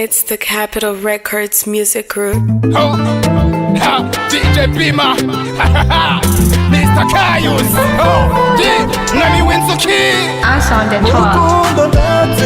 It's the Capitol Records music group. Oh, DJ Bima, Mr. Kayus, oh, Nami Winsuki. I sound and talk.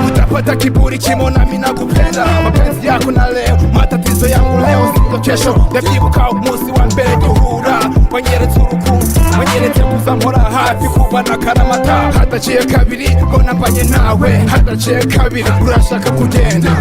Utapata kiburi kimona mina kupenda mapenzi yako na leo matatizo yangu leo sio kesho ndavyibuka umunsi wa mbere duhura wanyeretse urukundo wanyeretse kuzamura hafi kuba na karamata hadaciye kabiri mbona mbanye nawe hadaciye kabiri urashaka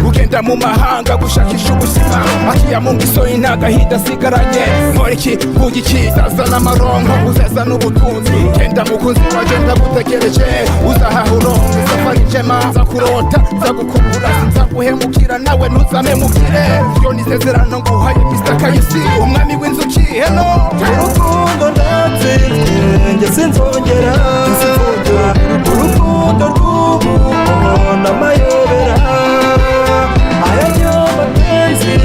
kugenda mu mahanga gushakisha ubuzima akiya mu ngiso y'intagahinda sigaranye nkoriki kugikiza zana amaronko uzeza n'ubutunzi genda mukunzi wagenda gutegereje uzahahurongo safari njema za kurota za gukubura nzaguhemukira nawe ntuzamemukire yo nizezerano nguhaye Mr. Kayusi umwami w'inzuki hello urukundo ndatsinzwe njye sinzongera urukundo rw'ubu n'amayobera aya niyo mapenzi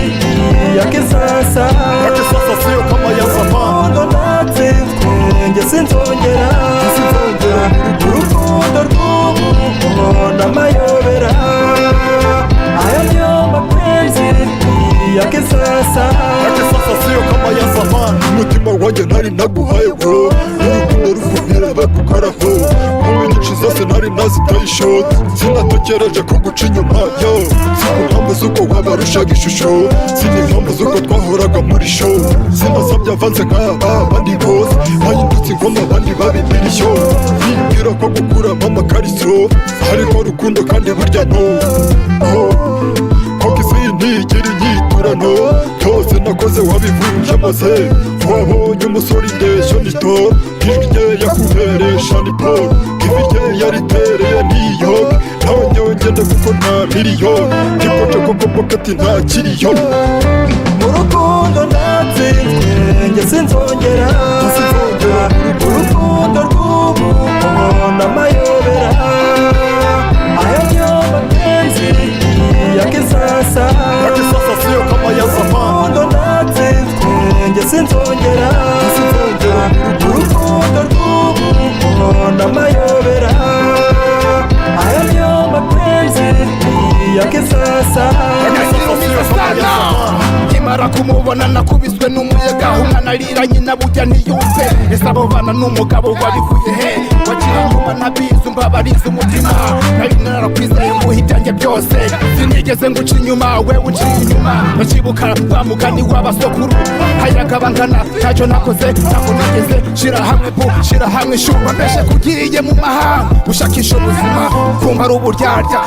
ya kisasa sio kama ya zamani urukundo ndatsinzwe njye sinzongera urukundo rw'ubu n'amayobera aya niyo mapenzi ya kisasa sio kama ya zamani umutima wanjye ntari naguhaye bro urukundo ruvumira bakukaraho mu nyinshi zose ntari nazitaye ishoti sinatekereje ko guca inyuma yo si impamvu z'uko wabarushaga ishusho si n'impamvu z'uko twahoraga muri show sinasabye avanze nk'aba bandi bose bahindutse ingoma abandi babibirishyo bibwira ko gukuramo amakariso harimo rukundo kandi burya no koko isi ntigera inyiturano byose nakoze wabivunje maze wabonye umusore indeshyo nito ijwi rye yakuberesha ni Paul ivi rye yaritereye niyoke nawe nyongende kuko nta miliyoni nikoce koko bokati nta kiriyo urukundo ndatsinzwe njye sinzongera urukundo rw'ubu n'amayobera aya niyo mapenzi ya kisasa sio kama ya zamani urukundo ndatsinzwe njye sinzongera urukundo rw'ubu n'amayobera aya niyo mapenzi ya kisasa nkimara kumubona nakubiswe n'umuyaga umwana arira nyina burya ntiyumve ese abo bana n'umugabo wabivuye he wagira nyuma nabizi umbabariza umutima nari narakwizeye nguha ibyanjye byose sinigeze nguca inyuma we uciye inyuma bakibuka wa mugani w'abasokuru hayagabangana ntacyo nakoze ntabwo nigeze shira hamwe shira hamwe shuba mbeshe kugiye mu mahanga ushakisha ubuzima kumva ari uburyarya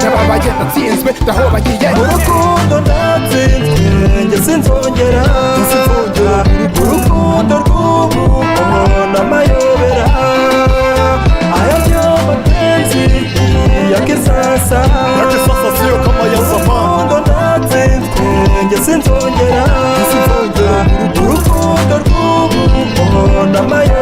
yababaye ndatsinzwe ndahobagiye urukundo ndatsinzwe njye sinzongera urukundo rw'ubu n'amayobera aya niyo mapenzi ya kisasa sio kama ya zamani urukundo ndatsinzwe njye sinzongera urukundo rw'ubu n'amayobera